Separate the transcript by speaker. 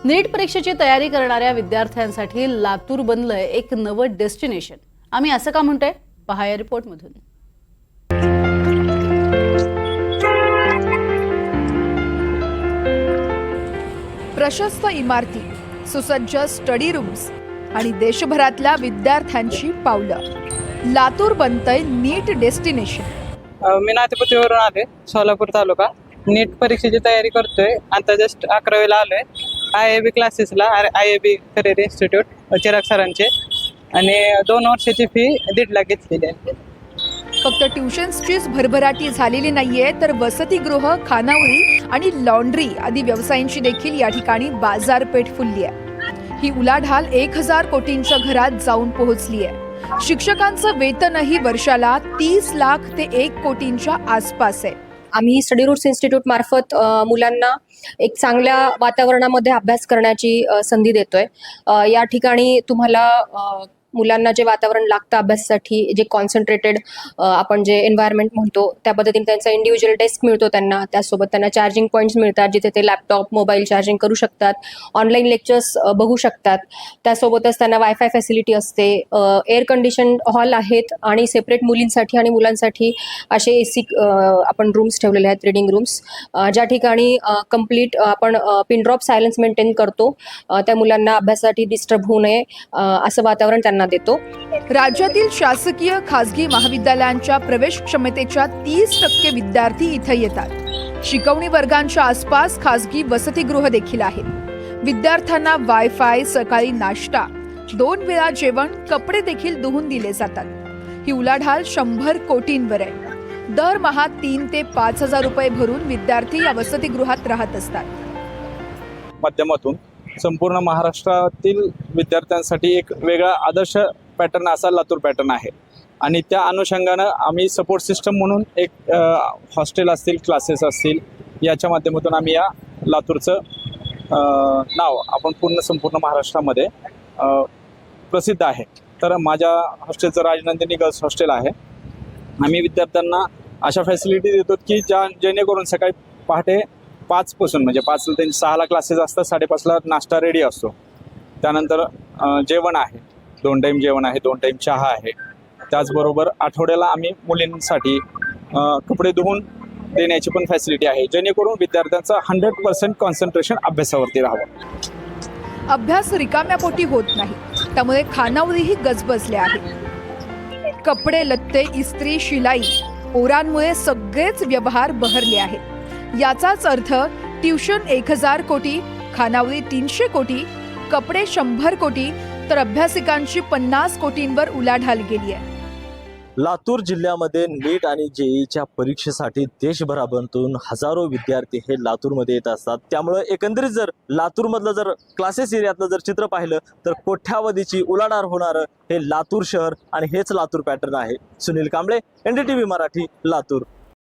Speaker 1: नीट परीक्षेची तयारी करणाऱ्या विद्यार्थ्यांसाठी लातूर बनलंय एक नवं डेस्टिनेशन। आम्ही असं का म्हणतोय, पहा या रिपोर्टमधून।
Speaker 2: प्रशस्त इमारती, सुसज्ज स्टडी रूम्स आणि देशभरातल्या विद्यार्थ्यांची पावलं, लातूर बनतंय नीट डेस्टिनेशन।
Speaker 3: मी नातेपुतेवरून आले, सोलापूर तालुका। नीट परीक्षेची तयारी करतोय। आता जस्ट 11वीला आलोय। IAB क्लासेसला, IAB करिअर इन्स्टिट्यूट चिराग सरांचे, आणि 2 वर्षाची फी 1.5 लाख घेतलेली आहे।
Speaker 2: फक्त ट्युशन्सचीच भरभराटी झालेली नाहीये, तर वसतिगृह, खानावळी आणि लॉन्ड्री आदी व्यवसायांची देखील या ठिकाणी बाजारपेठ फुलली आहे। ही उलाढाल 1000 कोटींच्या घरात जाऊन पोहोचली आहे। शिक्षकांचं वेतनही वर्षाला 30 लाख ते 1 कोटींच्या आसपास आहे।
Speaker 4: आम्ही स्टडी रूट्स इन्स्टिट्यूट मार्फत मुलांना एक चांगल्या वातावरणामध्ये अभ्यास करण्याची संधी देतोय। या ठिकाणी तुम्हाला मुलांना जे वातावरण लागतं अभ्यासासाठी, जे कॉन्सन्ट्रेटेड आपण जे एन्व्हायरमेंट म्हणतो त्या पद्धतीने त्यांचा इंडिव्हिज्युअल डेस्क मिळतो त्यांना। त्यासोबत त्यांना चार्जिंग पॉईंट्स मिळतात, जिथे ते लॅपटॉप, मोबाईल चार्जिंग करू शकतात, ऑनलाईन लेक्चर्स बघू शकतात। त्यासोबतच त्यांना वायफाय फॅसिलिटी असते, एअर कंडिशन हॉल आहेत, आणि सेपरेट मुलींसाठी आणि मुलांसाठी असे AC आपण रूम्स ठेवलेले आहेत, रीडिंग रूम्स, ज्या ठिकाणी कम्प्लीट आपण पिन ड्रॉप सायलेन्स मेंटेन करतो। त्या मुलांना अभ्यासासाठी डिस्टर्ब होऊ नये असं वातावरण त्यांना देतो।
Speaker 2: राज्यातील शासकीय खासगी महाविद्यालयांच्या प्रवेश क्षमतेच्या 30% विद्यार्थी इथे येतात। शिकवणी वर्गांच्या आसपास खासगी वसतिगृह देखील आहेत। विद्यार्थ्यांना वायफाय, सकाळी नाश्ता, 2 वेळा जेवण, कपडे देखील धुवून दिले जातात। ही उलाढाल 100 कोटींवर आहे। दरमहा 3 ते 5 हजार रुपये भरून विद्यार्थी या वसतिगृहात राहत असतात।
Speaker 5: माध्यमातून संपूर्ण महाराष्ट्रातील विद्यार्थ्यांसाठी एक वेगळा आदर्श पॅटर्न असा लातूर पॅटर्न आहे, आणि त्या अनुषंगानं आम्ही सपोर्ट सिस्टम म्हणून एक हॉस्टेल असतील, क्लासेस असतील, याच्या माध्यमातून आम्ही या लातूरचं नाव आपण संपूर्ण महाराष्ट्रामध्ये प्रसिद्ध आहे। तर माझ्या हॉस्टेलचं राजनंदिनी गर्ल्स हॉस्टेल आहे। आम्ही विद्यार्थ्यांना अशा फॅसिलिटी देतो की जेणेकरून सकाळी पहाटे 5 पासून, म्हणजे 5ला त्यांचे 6ला क्लासेस असतात, 5:30ला नाश्ता रेडी असतो। त्यानंतर जेवण आहे, 2 टाईम जेवण आहे, 2 टाईम चहा आहे। त्याचबरोबर आठवड्याला आम्ही मुलींसाठी कपडे धुवून देण्याची पण फॅसिलिटी आहे, जेणेकरून विद्यार्थ्यांचा 100% कॉन्सन्ट्रेशन अभ्यासावरती राहावं।
Speaker 2: अभ्यास रिकाम्या पोटी होत नाही, त्यामुळे खानावळीही गजबजले आहे। कपडे, लत्ते, इस्त्री, शिलाई, पोरांमुळे सगळेच व्यवहार बहरले आहेत। याचाच अर्थ ट्युशन 1000 कोटी, खानावळी 300 कोटी, कपडे 100 कोटी, तर अभ्यासिकांची 50 कोटींवर उलाढाल गेली आहे।
Speaker 6: लातूर जिल्ह्यामध्ये नीट आणि JEEच्या परीक्षेसाठी देशभरातून हजारो विद्यार्थी हे लातूरमध्ये येत असतात। त्यामुळे एकंदरीत जर लातूरमधलं जर क्लासेस एरियातलं जर चित्र पाहिलं तर कोट्यावधीची उलाढाल होणारं हे लातूर शहर, आणि हेच लातूर पॅटर्न आहे। सुनील कांबळे, NDTV मराठी, लातूर।